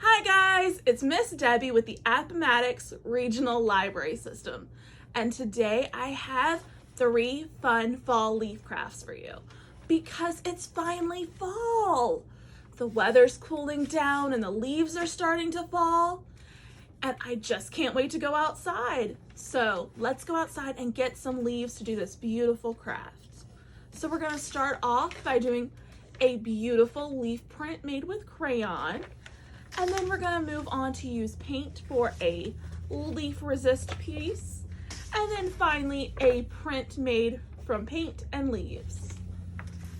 Hi guys, it's Miss Debbie with the Appomattox Regional Library System, and today I have 3 fun fall leaf crafts for you because it's finally fall. The weather's cooling down and the leaves are starting to fall, and I just can't wait to go outside. So let's go outside and get some leaves to do this beautiful craft. So we're going to start off by doing a beautiful leaf print made with crayon. And then we're gonna move on to use paint for a leaf resist piece. And then finally, a print made from paint and leaves.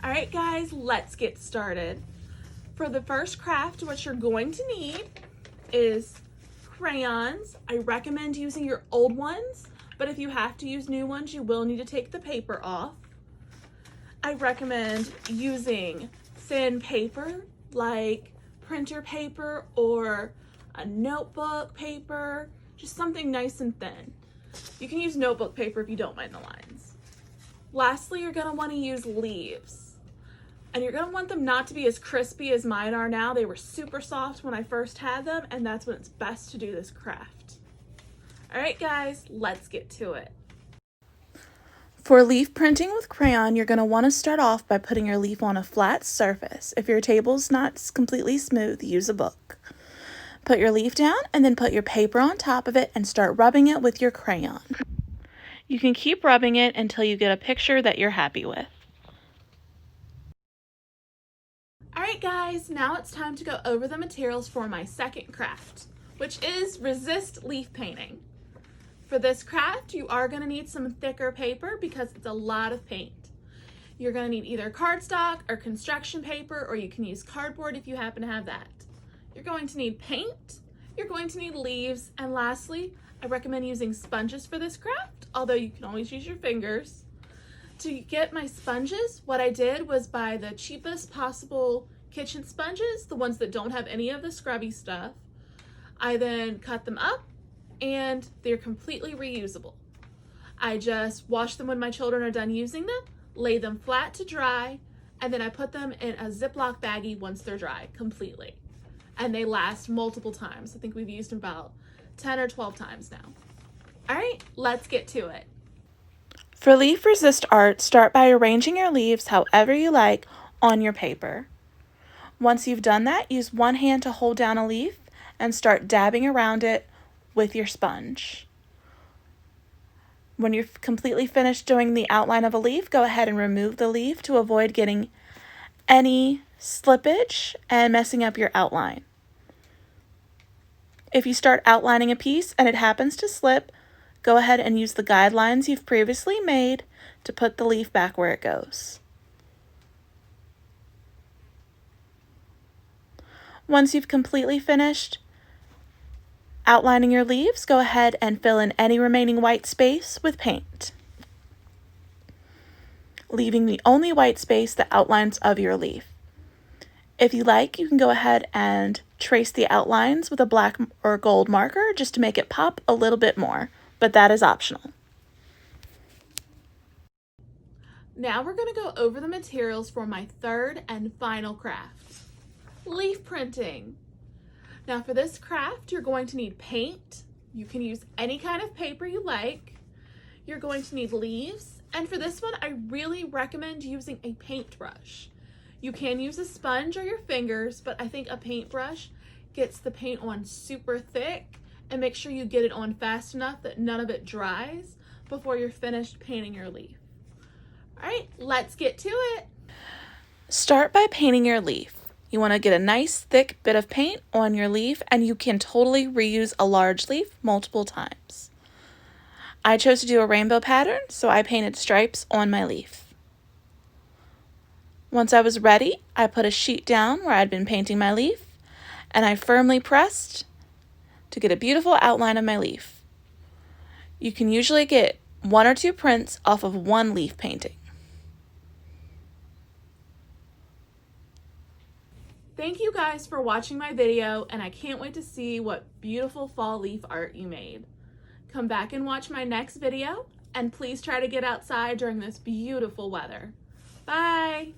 All right, guys, let's get started. For the first craft, what you're going to need is crayons. I recommend using your old ones, but if you have to use new ones, you will need to take the paper off. I recommend using thin paper like printer paper or a notebook paper, just something nice and thin. You can use notebook paper if you don't mind the lines. Lastly, you're gonna wanna use leaves. And you're gonna want them not to be as crispy as mine are now. They were super soft when I first had them, and that's when it's best to do this craft. All right, guys, let's get to it. For leaf printing with crayon, you're going to want to start off by putting your leaf on a flat surface. If your table's not completely smooth, use a book. Put your leaf down and then put your paper on top of it and start rubbing it with your crayon. You can keep rubbing it until you get a picture that you're happy with. Alright guys, now it's time to go over the materials for my second craft, which is resist leaf painting. For this craft, you are going to need some thicker paper because it's a lot of paint. You're going to need either cardstock or construction paper, or you can use cardboard if you happen to have that. You're going to need paint, you're going to need leaves, and lastly, I recommend using sponges for this craft, although you can always use your fingers. To get my sponges, what I did was buy the cheapest possible kitchen sponges, the ones that don't have any of the scrubby stuff. I then cut them up, and they're completely reusable. I just wash them when my children are done using them, lay them flat to dry, and then I put them in a Ziploc baggie once they're dry completely. And they last multiple times. I think we've used them about 10 or 12 times now. All right, let's get to it. For leaf resist art, start by arranging your leaves however you like on your paper. Once you've done that, use one hand to hold down a leaf and start dabbing around it with your sponge. When you're completely finished doing the outline of a leaf, go ahead and remove the leaf to avoid getting any slippage and messing up your outline. If you start outlining a piece and it happens to slip, go ahead and use the guidelines you've previously made to put the leaf back where it goes. Once you've completely finished outlining your leaves, go ahead and fill in any remaining white space with paint, leaving the only white space the outlines of your leaf. If you like, you can go ahead and trace the outlines with a black or gold marker just to make it pop a little bit more, but that is optional. Now we're going to go over the materials for my third and final craft, leaf printing. Now for this craft, you're going to need paint. You can use any kind of paper you like. You're going to need leaves. And for this one, I really recommend using a paintbrush. You can use a sponge or your fingers, but I think a paintbrush gets the paint on super thick, and make sure you get it on fast enough that none of it dries before you're finished painting your leaf. All right, let's get to it. Start by painting your leaf. You want to get a nice thick bit of paint on your leaf, and you can totally reuse a large leaf multiple times. I chose to do a rainbow pattern, so I painted stripes on my leaf. Once I was ready, I put a sheet down where I'd been painting my leaf, and I firmly pressed to get a beautiful outline of my leaf. You can usually get 1 or 2 prints off of one leaf painting. Thank you guys for watching my video, and I can't wait to see what beautiful fall leaf art you made. Come back and watch my next video, and please try to get outside during this beautiful weather. Bye!